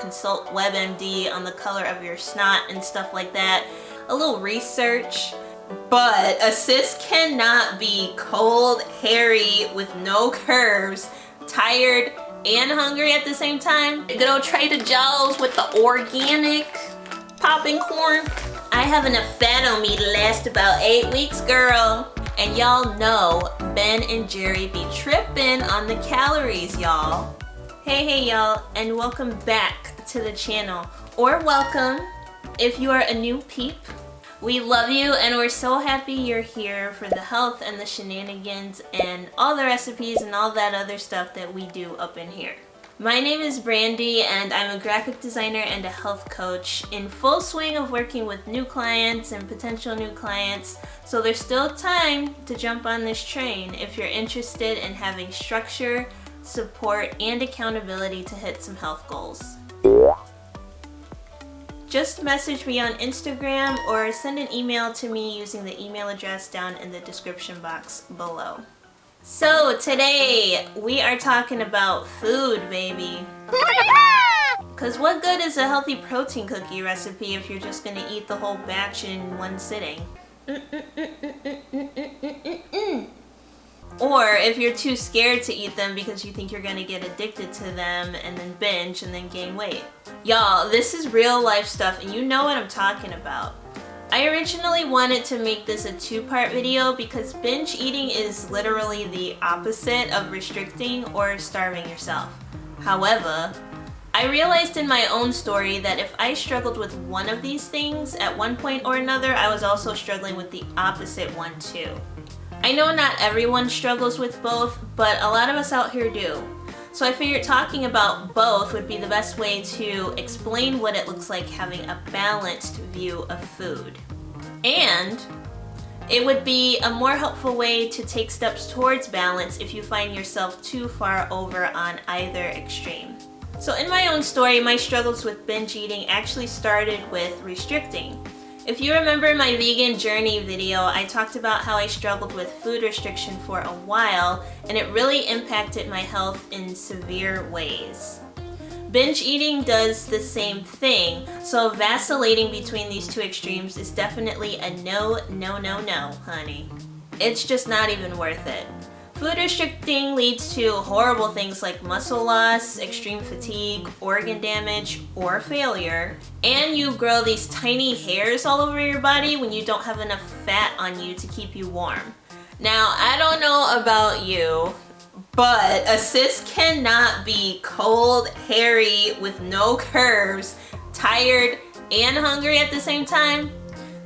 consult WebMD on the color of your snot and stuff like that. A little research. But a cis cannot be cold, hairy, with no curves, tired, and hungry at the same time. Good old Trader Joe's with the organic popping corn. I have enough fat on me to last about 8 weeks, girl. And y'all know Ben and Jerry be tripping on the calories, y'all. Hey y'all, and welcome back to the channel. Or welcome if you are a new peep. We love you and we're so happy you're here for the health and the shenanigans and all the recipes and all that other stuff that we do up in here. My name is Brandy and I'm a graphic designer and a health coach in full swing of working with new clients and potential new clients. So there's still time to jump on this train if you're interested in having structure, support, and accountability to hit some health goals. Just message me on Instagram or send an email to me using the email address down in the description box below. So today we are talking about food, baby. Cause what good is a healthy protein cookie recipe if you're just gonna eat the whole batch in one sitting? Or if you're too scared to eat them because you think you're gonna get addicted to them and then binge and then gain weight. Y'all, this is real life stuff and you know what I'm talking about. I originally wanted to make this a two-part video because binge eating is literally the opposite of restricting or starving yourself. However, I realized in my own story that if I struggled with one of these things at one point or another, I was also struggling with the opposite one too. I know not everyone struggles with both, but a lot of us out here do. So I figured talking about both would be the best way to explain what it looks like having a balanced view of food. And it would be a more helpful way to take steps towards balance if you find yourself too far over on either extreme. So in my own story, my struggles with binge eating actually started with restricting. If you remember my vegan journey video, I talked about how I struggled with food restriction for a while and it really impacted my health in severe ways. Binge eating does the same thing, so vacillating between these two extremes is definitely a no, honey. It's just not even worth it. Food restricting leads to horrible things like muscle loss, extreme fatigue, organ damage, or failure. And you grow these tiny hairs all over your body when you don't have enough fat on you to keep you warm. Now, I don't know about you, but a cis cannot be cold, hairy, with no curves, tired, and hungry at the same time.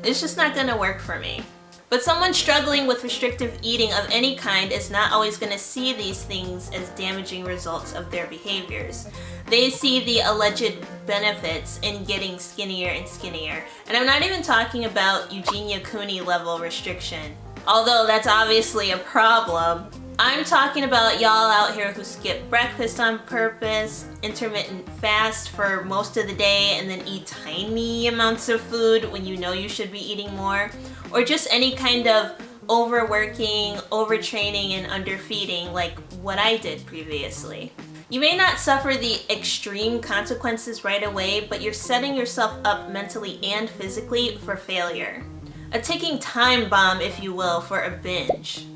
It's just not gonna work for me. But someone struggling with restrictive eating of any kind is not always going to see these things as damaging results of their behaviors. They see the alleged benefits in getting skinnier and skinnier. And I'm not even talking about Eugenia Cooney level restriction, although that's obviously a problem. I'm talking about y'all out here who skip breakfast on purpose, intermittent fast for most of the day, and then eat tiny amounts of food when you know you should be eating more, or just any kind of overworking, overtraining, and underfeeding like what I did previously. You may not suffer the extreme consequences right away, but you're setting yourself up mentally and physically for failure. A ticking time bomb, if you will, for a binge.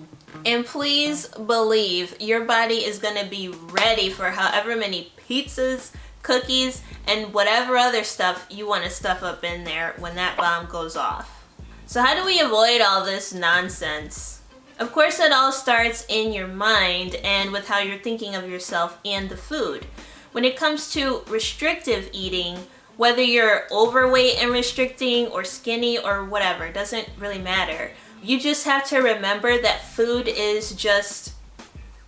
And please believe your body is going to be ready for however many pizzas, cookies, and whatever other stuff you want to stuff up in there when that bomb goes off. So how do we avoid all this nonsense? Of course, it all starts in your mind and with how you're thinking of yourself and the food. When it comes to restrictive eating, whether you're overweight and restricting or skinny or whatever, it doesn't really matter. You just have to remember that food is just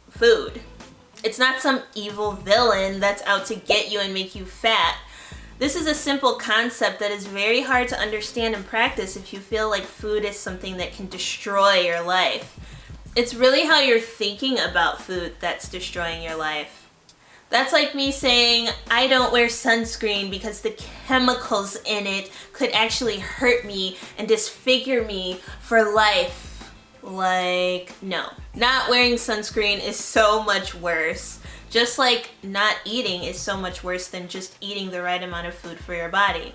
food. It's not some evil villain that's out to get you and make you fat. This is a simple concept that is very hard to understand and practice if you feel like food is something that can destroy your life. It's really how you're thinking about food that's destroying your life. That's like me saying, I don't wear sunscreen because the chemicals in it could actually hurt me and disfigure me for life. Like, no. Not wearing sunscreen is so much worse. Just like not eating is so much worse than just eating the right amount of food for your body.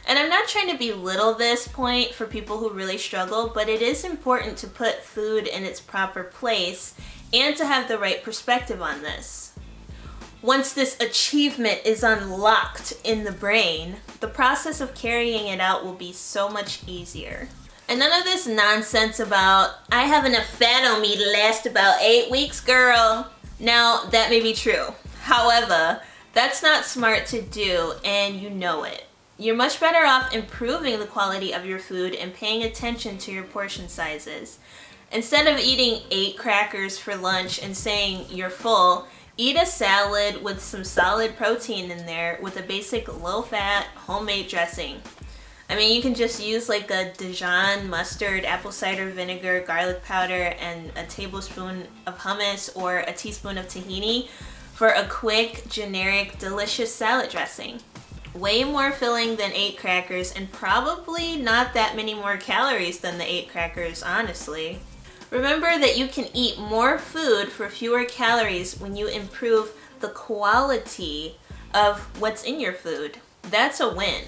And I'm not trying to belittle this point for people who really struggle, but it is important to put food in its proper place and to have the right perspective on this. Once this achievement is unlocked in the brain, the process of carrying it out will be so much easier. And none of this nonsense about, I have enough fat on me to last about 8 weeks, girl. Now, that may be true. However, that's not smart to do, and you know it. You're much better off improving the quality of your food and paying attention to your portion sizes. Instead of eating 8 crackers for lunch and saying you're full, eat a salad with some solid protein in there with a basic low-fat homemade dressing. I mean, you can just use like a Dijon mustard, apple cider vinegar, garlic powder, and a tablespoon of hummus or a teaspoon of tahini for a quick, generic, delicious salad dressing. Way more filling than 8 crackers and probably not that many more calories than the 8 crackers, honestly. Remember that you can eat more food for fewer calories when you improve the quality of what's in your food. That's a win.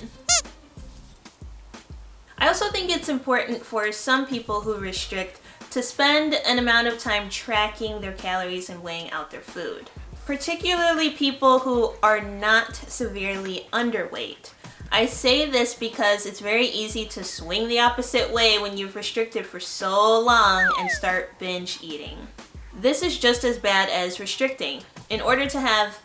I also think it's important for some people who restrict to spend an amount of time tracking their calories and weighing out their food. Particularly people who are not severely underweight. I say this because it's very easy to swing the opposite way when you've restricted for so long and start binge eating. This is just as bad as restricting. In order to have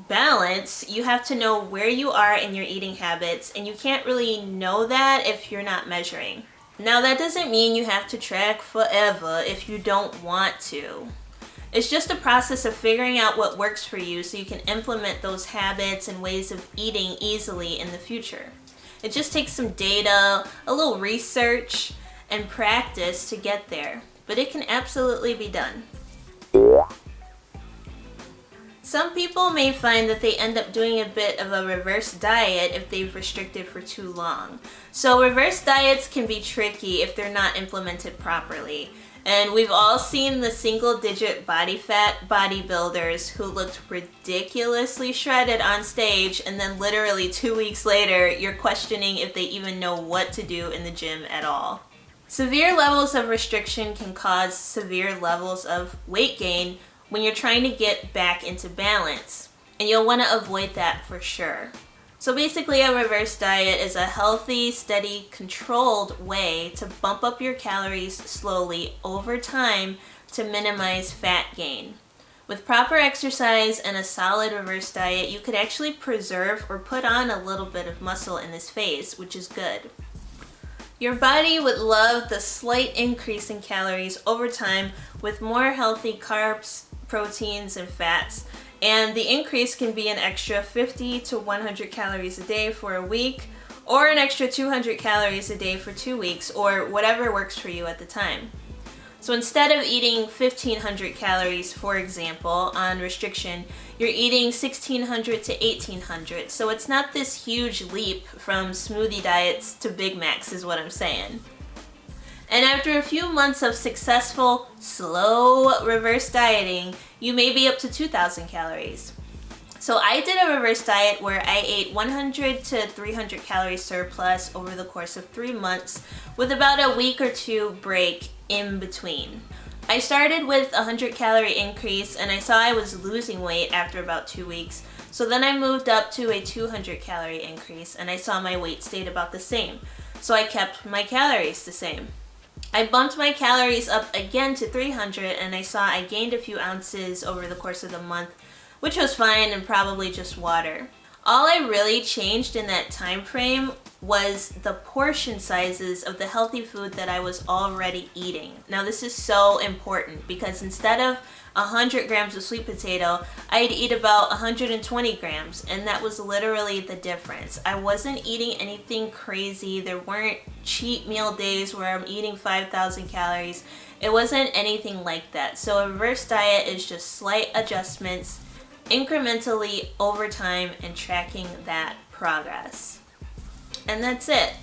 balance, you have to know where you are in your eating habits, and you can't really know that if you're not measuring. Now, that doesn't mean you have to track forever if you don't want to. It's just a process of figuring out what works for you so you can implement those habits and ways of eating easily in the future. It just takes some data, a little research, and practice to get there, but it can absolutely be done. Some people may find that they end up doing a bit of a reverse diet if they've restricted for too long. So reverse diets can be tricky if they're not implemented properly. And we've all seen the single-digit body fat bodybuilders who looked ridiculously shredded on stage, and then literally 2 weeks later, you're questioning if they even know what to do in the gym at all. Severe levels of restriction can cause severe levels of weight gain when you're trying to get back into balance, and you'll want to avoid that for sure. So basically, a reverse diet is a healthy, steady, controlled way to bump up your calories slowly over time to minimize fat gain. With proper exercise and a solid reverse diet, you could actually preserve or put on a little bit of muscle in this phase, which is good. Your body would love the slight increase in calories over time with more healthy carbs, proteins, and fats. And the increase can be an extra 50 to 100 calories a day for a week, or an extra 200 calories a day for 2 weeks, or whatever works for you at the time. So instead of eating 1,500 calories, for example, on restriction, you're eating 1,600 to 1,800. So it's not this huge leap from smoothie diets to Big Macs is what I'm saying. And after a few months of successful, slow reverse dieting, you may be up to 2,000 calories. So I did a reverse diet where I ate 100 to 300 calories surplus over the course of 3 months with about a week or 2 break in between. I started with a 100 calorie increase and I saw I was losing weight after about 2 weeks. So then I moved up to a 200 calorie increase and I saw my weight stayed about the same. So I kept my calories the same. I bumped my calories up again to 300 and I saw I gained a few ounces over the course of the month, which was fine and probably just water. All I really changed in that time frame was the portion sizes of the healthy food that I was already eating. Now this is so important because instead of 100 grams of sweet potato, I'd eat about 120 grams, and that was literally the difference. I wasn't eating anything crazy. There weren't cheat meal days where I'm eating 5,000 calories. It wasn't anything like that. So a reverse diet is just slight adjustments incrementally over time and tracking that progress. And that's it.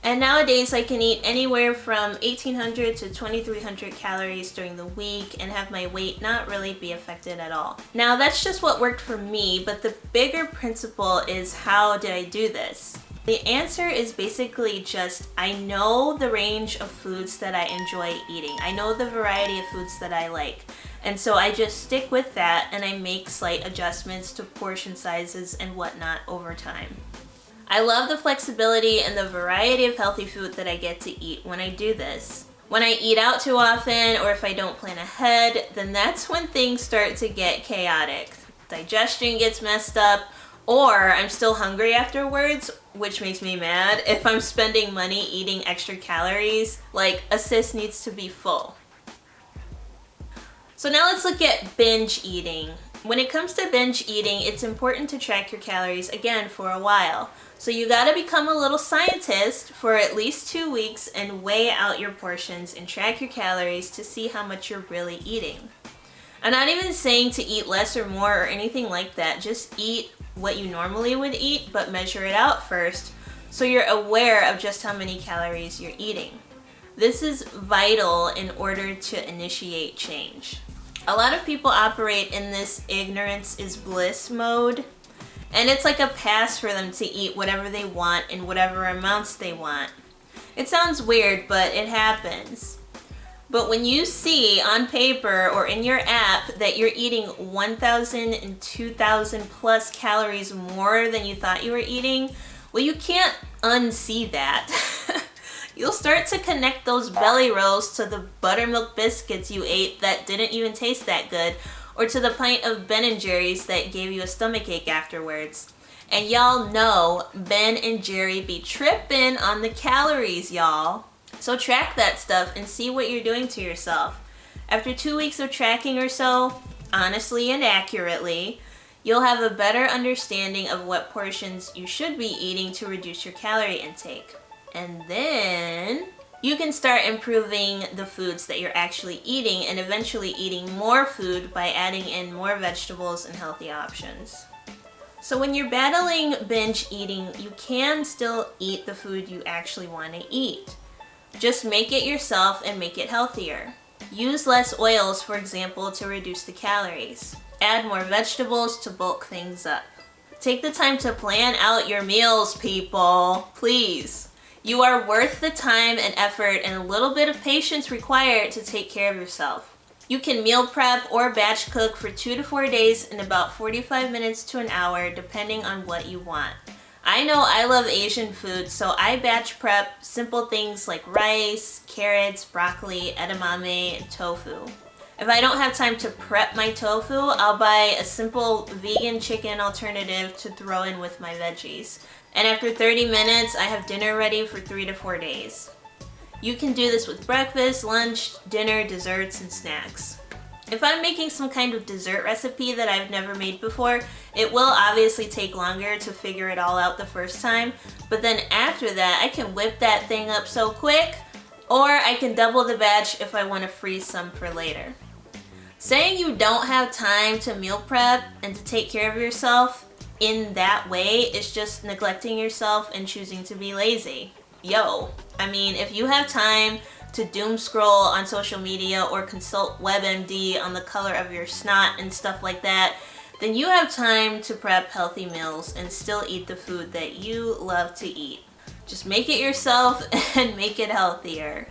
And nowadays I can eat anywhere from 1,800 to 2,300 calories during the week and have my weight not really be affected at all. Now that's just what worked for me, but the bigger principle is, how did I do this? The answer is basically just, I know the range of foods that I enjoy eating. I know the variety of foods that I like. And so I just stick with that and I make slight adjustments to portion sizes and whatnot over time. I love the flexibility and the variety of healthy food that I get to eat when I do this. When I eat out too often, or if I don't plan ahead, then that's when things start to get chaotic. Digestion gets messed up, or I'm still hungry afterwards, which makes me mad. If I'm spending money eating extra calories, like a sis needs to be full. So now let's look at binge eating. When it comes to binge eating, it's important to track your calories again for a while. So you gotta become a little scientist for at least 2 weeks and weigh out your portions and track your calories to see how much you're really eating. I'm not even saying to eat less or more or anything like that. Just eat what you normally would eat, but measure it out first so you're aware of just how many calories you're eating. This is vital in order to initiate change. A lot of people operate in this ignorance is bliss mode, and it's like a pass for them to eat whatever they want in whatever amounts they want. It sounds weird, but it happens. But when you see on paper or in your app that you're eating 1,000 and 2,000 plus calories more than you thought you were eating, well, you can't unsee that. You'll start to connect those belly rolls to the buttermilk biscuits you ate that didn't even taste that good, or to the pint of Ben & Jerry's that gave you a stomachache afterwards. And y'all know Ben & Jerry be tripping on the calories, y'all. So track that stuff and see what you're doing to yourself. After 2 weeks of tracking or so, honestly and accurately, you'll have a better understanding of what portions you should be eating to reduce your calorie intake. And then you can start improving the foods that you're actually eating and eventually eating more food by adding in more vegetables and healthy options. So when you're battling binge eating, you can still eat the food you actually want to eat. Just make it yourself and make it healthier. Use less oils, for example, to reduce the calories. Add more vegetables to bulk things up. Take the time to plan out your meals, people. Please. You are worth the time and effort and a little bit of patience required to take care of yourself. You can meal prep or batch cook for 2 to 4 days in about 45 minutes to an hour, depending on what you want. I know I love Asian food, so I batch prep simple things like rice, carrots, broccoli, edamame, and tofu. If I don't have time to prep my tofu, I'll buy a simple vegan chicken alternative to throw in with my veggies. And after 30 minutes, I have dinner ready for 3 to 4 days. You can do this with breakfast, lunch, dinner, desserts, and snacks. If I'm making some kind of dessert recipe that I've never made before, it will obviously take longer to figure it all out the first time, but then after that, I can whip that thing up so quick, or I can double the batch if I want to freeze some for later. Saying you don't have time to meal prep and to take care of yourself in that way is just neglecting yourself and choosing to be lazy. I mean, if you have time to doom scroll on social media or consult WebMD on the color of your snot and stuff like that, then you have time to prep healthy meals and still eat the food that you love to eat. Just make it yourself and make it healthier.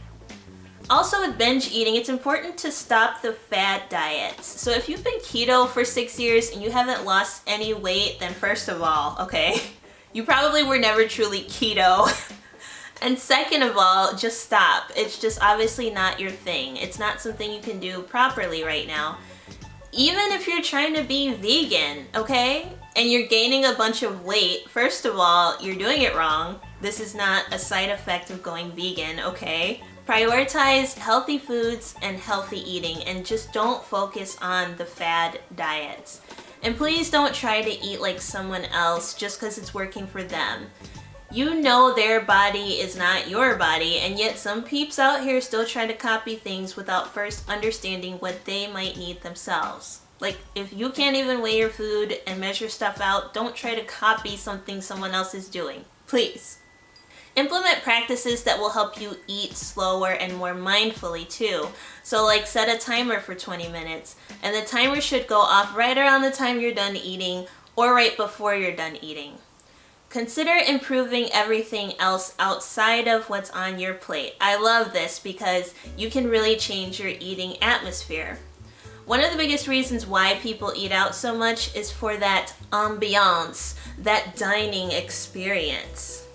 Also with binge eating, it's important to stop the fad diets. So if you've been keto for 6 years and you haven't lost any weight, then first of all, okay, you probably were never truly keto. And second of all, just stop. It's just obviously not your thing. It's not something you can do properly right now. Even if you're trying to be vegan, okay? And you're gaining a bunch of weight, first of all, you're doing it wrong. This is not a side effect of going vegan, okay? Prioritize healthy foods and healthy eating, and just don't focus on the fad diets. And please don't try to eat like someone else just because it's working for them. You know their body is not your body, and yet some peeps out here still try to copy things without first understanding what they might need themselves. Like, if you can't even weigh your food and measure stuff out, don't try to copy something someone else is doing. Please. Implement practices that will help you eat slower and more mindfully too. So like set a timer for 20 minutes, and the timer should go off right around the time you're done eating or right before you're done eating. Consider improving everything else outside of what's on your plate. I love this because you can really change your eating atmosphere. One of the biggest reasons why people eat out so much is for that ambiance, that dining experience.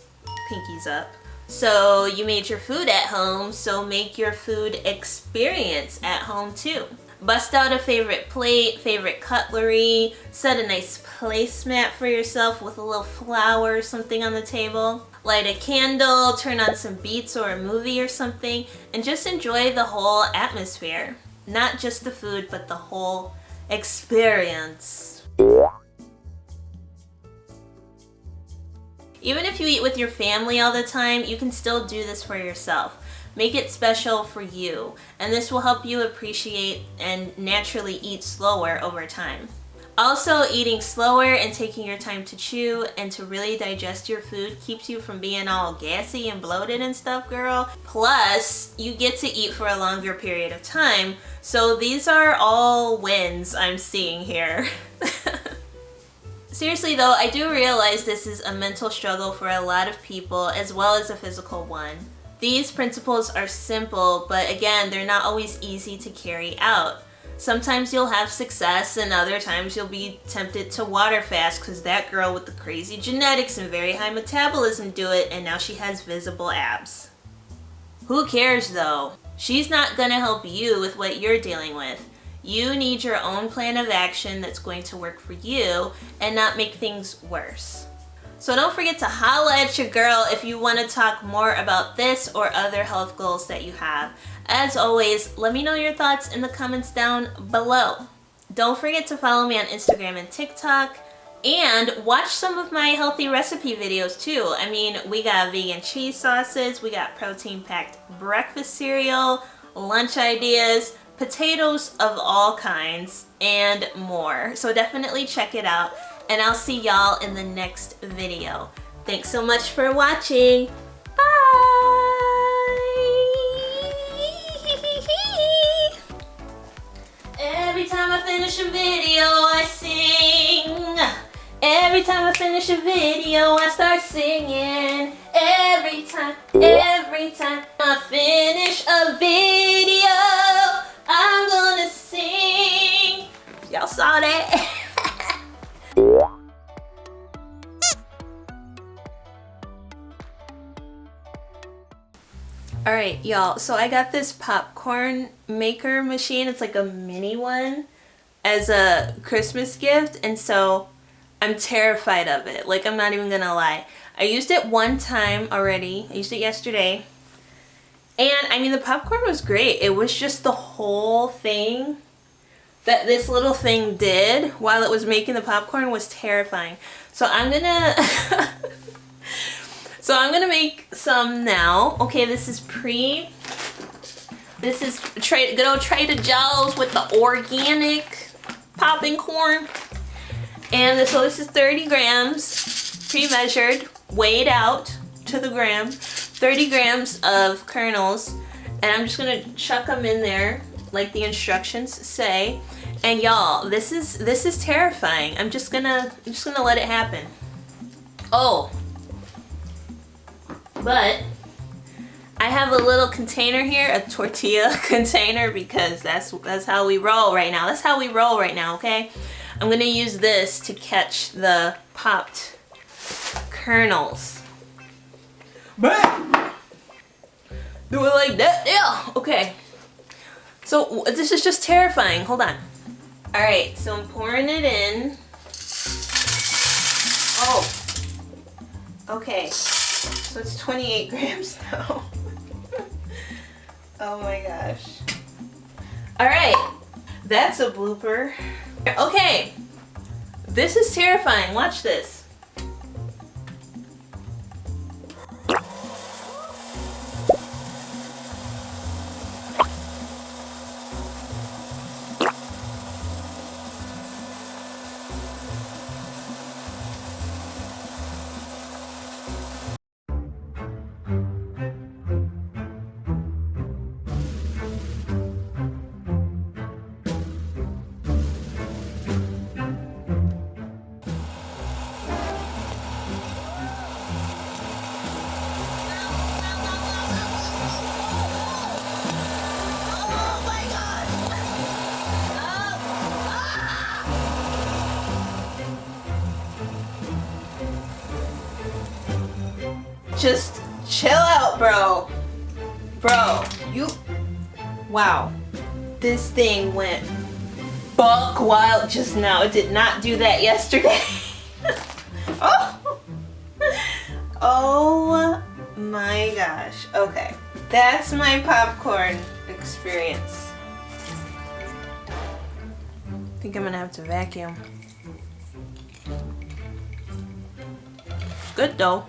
Pinkies up. So you made your food at home, so make your food experience at home too. Bust out a favorite plate, favorite cutlery, set a nice placemat for yourself with a little flower or something on the table. Light a candle, turn on some beats or a movie or something, and just enjoy the whole atmosphere. Not just the food, but the whole experience. Even if you eat with your family all the time, you can still do this for yourself. Make it special for you, and this will help you appreciate and naturally eat slower over time. Also, eating slower and taking your time to chew and to really digest your food keeps you from being all gassy and bloated and stuff, girl. Plus, you get to eat for a longer period of time, so these are all wins I'm seeing here. Seriously though, I do realize this is a mental struggle for a lot of people as well as a physical one. These principles are simple, but again, they're not always easy to carry out. Sometimes you'll have success and other times you'll be tempted to water fast because that girl with the crazy genetics and very high metabolism do it and now she has visible abs. Who cares though? She's not gonna help you with what you're dealing with. You need your own plan of action that's going to work for you and not make things worse. So don't forget to holla at your girl if you want to talk more about this or other health goals that you have. As always, let me know your thoughts in the comments down below. Don't forget to follow me on Instagram and TikTok, and watch some of my healthy recipe videos too. I mean, we got vegan cheese sauces, we got protein-packed breakfast cereal, lunch ideas, potatoes of all kinds, and more. So definitely check it out, and I'll see y'all in the next video. Thanks so much for watching. Bye! Every time I finish a video, I sing. Every time I finish a video, I start singing. Every time I finish a video, I'm gonna sing. Y'all saw that? Alright, y'all, so I got this popcorn maker machine. It's like a mini one as a Christmas gift, and so I'm terrified of it. Like, I'm not even gonna lie. I used it one time already. I used it yesterday. And, I mean, the popcorn was great. It was just the whole thing that this little thing did while it was making the popcorn was terrifying. So I'm gonna... So I'm gonna make some now. Okay, this is good old Trader Joe's with the organic popping corn. And so this is 30 grams, pre-measured, weighed out to the gram, 30 grams of kernels, and I'm just gonna chuck them in there like the instructions say. And y'all, this is terrifying. I'm just gonna let it happen. Oh. But I have a little container here, a tortilla container, because that's how we roll right now. That's how we roll right now, okay? I'm gonna use this to catch the popped kernels. Bam! Do it like that, yeah, okay. So this is just terrifying, hold on. All right, so I'm pouring it in. Oh, okay. So it's 28 grams now. Oh my gosh. All right, that's a blooper. Okay, this is terrifying. Watch this. Just chill out, bro. Bro, you... Wow. This thing went buck wild just now. It did not do that yesterday. Oh. Oh my gosh. Okay. That's my popcorn experience. I think I'm gonna have to vacuum. Good though.